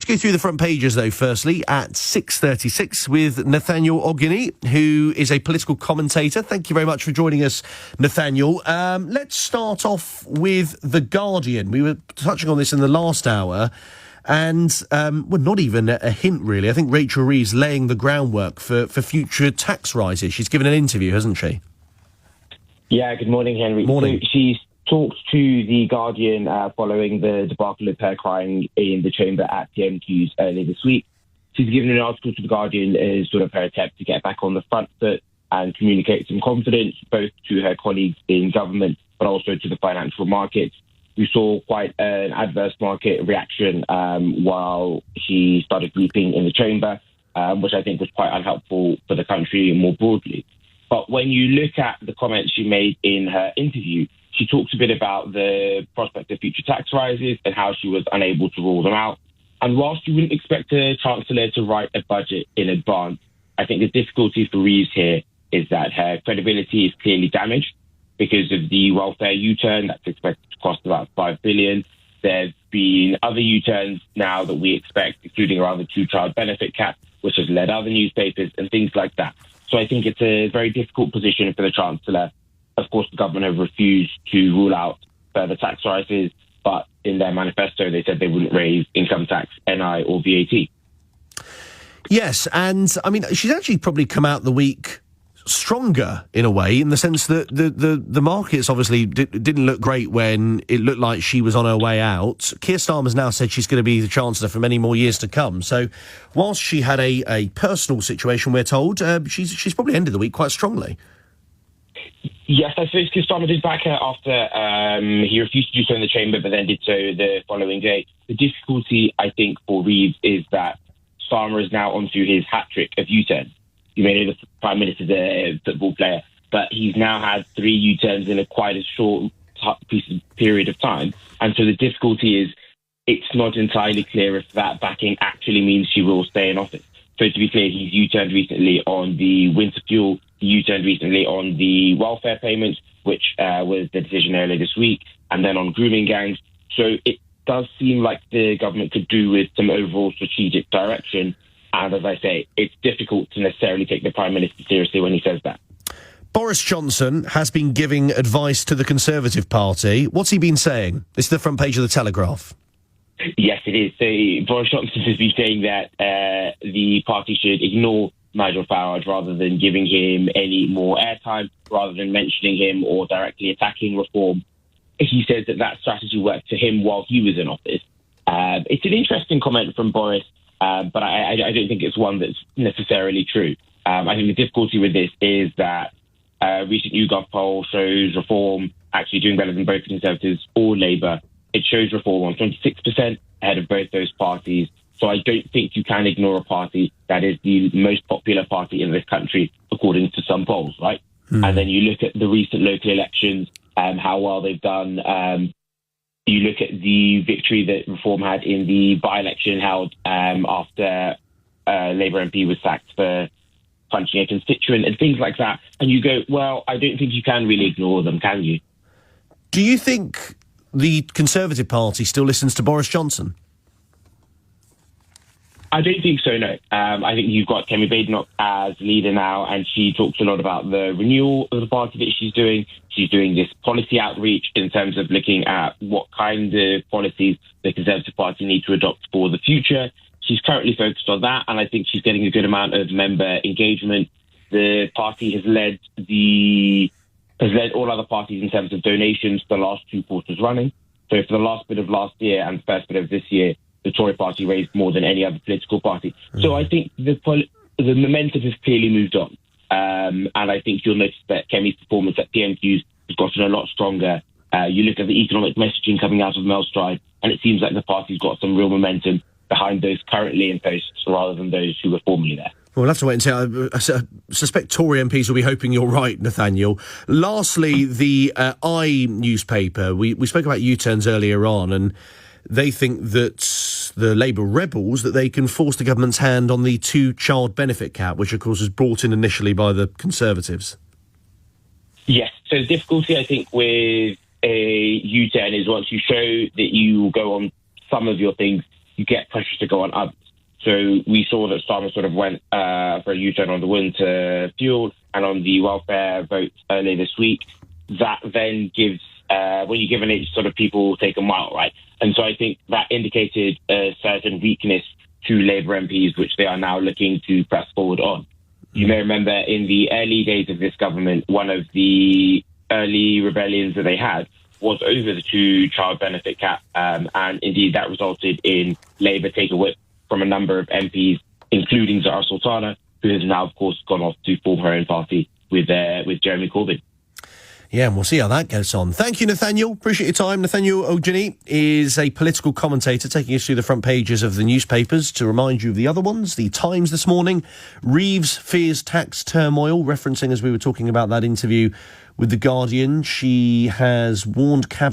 go through the front pages, though, firstly, at 6:36 with Nathaniel Ogunniyi, who is a political commentator. Thank you very much for joining us, Nathaniel. Let's start off with The Guardian. We were touching on this in the last hour, and, not even a hint, really. I think Rachel Reeves laying the groundwork for future tax rises. She's given an interview, hasn't she? Yeah, good morning, Henry. Morning. So she's talked to The Guardian following the debacle of her crying in the chamber at PMQs earlier this week. She's given an article to The Guardian as sort of her attempt to get back on the front foot and communicate some confidence, both to her colleagues in government, but also to the financial markets. We saw quite an adverse market reaction while she started weeping in the chamber, which I think was quite unhelpful for the country more broadly. But when you look at the comments she made in her interview, she talks a bit about the prospect of future tax rises and how she was unable to rule them out. And whilst you wouldn't expect a chancellor to write a budget in advance, I think the difficulty for Reeves here is that her credibility is clearly damaged because of the welfare U-turn that's expected to cost about $5 billion. There's been other U-turns now that we expect, including around the two-child benefit cap, which has led other newspapers and things like that. So I think it's a very difficult position for the Chancellor. Of course, the government have refused to rule out further tax rises, but in their manifesto, they said they wouldn't raise income tax, NI or VAT. Yes, and, I mean, she's actually probably come out the week stronger, in a way, in the sense that the markets obviously didn't look great when it looked like she was on her way out. Keir Starmer's now said she's going to be the Chancellor for many more years to come. So, whilst she had a personal situation, we're told, she's probably ended the week quite strongly. Yes, I suppose Keir Starmer did back her after he refused to do so in the chamber, but then did so the following day. The difficulty, I think, for Reeves is that Starmer is now onto his hat-trick of U-turns. You may know the Prime Minister's a football player, but he's now had 3 U-turns in quite a short period of time. And so the difficulty is it's not entirely clear if that backing actually means she will stay in office. So to be clear, he's U-turned recently on the winter fuel, he U-turned recently on the welfare payments, which was the decision earlier this week, and then on grooming gangs. So it does seem like the government could do with some overall strategic direction. And as I say, it's difficult to necessarily take the Prime Minister seriously when he says that. Boris Johnson has been giving advice to the Conservative Party. What's he been saying? This is the front page of the Telegraph. Yes, it is. So Boris Johnson has been saying that the party should ignore Nigel Farage rather than giving him any more airtime, rather than mentioning him or directly attacking reform. He says that strategy worked for him while he was in office. It's an interesting comment from Boris, but I don't think it's one that's necessarily true. I think the difficulty with this is that a recent YouGov poll shows reform actually doing better than both Conservatives or Labour. It shows reform on 26% ahead of both those parties. So I don't think you can ignore a party that is the most popular party in this country, according to some polls, right? And then you look at the recent local elections, how well they've done. You look at the victory that Reform had in the by-election held after Labour MP was sacked for punching a constituent and things like that. And you go, well, I don't think you can really ignore them, can you? Do you think the Conservative Party still listens to Boris Johnson? I don't think so, no. I think you've got Kemi Badenoch as leader now, and she talks a lot about the renewal of the party that she's doing. She's doing this policy outreach in terms of looking at what kind of policies the Conservative Party need to adopt for the future. She's currently focused on that, and I think she's getting a good amount of member engagement. The party has led all other parties in terms of donations for the last 2 quarters running. So for the last bit of last year and the first bit of this year, the Tory party raised more than any other political party. So I think the momentum has clearly moved on. And I think you'll notice that Kemi's performance at PMQs has gotten a lot stronger. You look at the economic messaging coming out of Melstride, and it seems like the party's got some real momentum behind those currently in post rather than those who were formerly there. Well, we'll have to wait and see. I suspect Tory MPs will be hoping you're right, Nathaniel. Lastly, the I newspaper. We spoke about U-turns earlier on, and they think that the Labour rebels, that they can force the government's hand on the two-child benefit cap, which, of course, was brought in initially by the Conservatives. Yes. So the difficulty, I think, with a U-turn is once you show that you will go on some of your things, you get pressure to go on others. So we saw that Starmer sort of went for a U-turn on the winter fuel and on the welfare vote earlier this week. That then gives, when you give an inch, sort of people take a mile, right? And so I think that indicated a certain weakness to Labour MPs, which they are now looking to press forward on. You may remember in the early days of this government, one of the early rebellions that they had was over the two-child benefit cap, and indeed that resulted in Labour take a whip from a number of MPs, including Zahra Sultana, who has now, of course, gone off to form her own party with Jeremy Corbyn. Yeah, and we'll see how that goes on. Thank you, Nathaniel. Appreciate your time. Nathaniel Ogunniyi is a political commentator taking us through the front pages of the newspapers. To remind you of the other ones, the Times this morning, Reeves fears tax turmoil, referencing, as we were talking about that interview with The Guardian, she has warned cabinet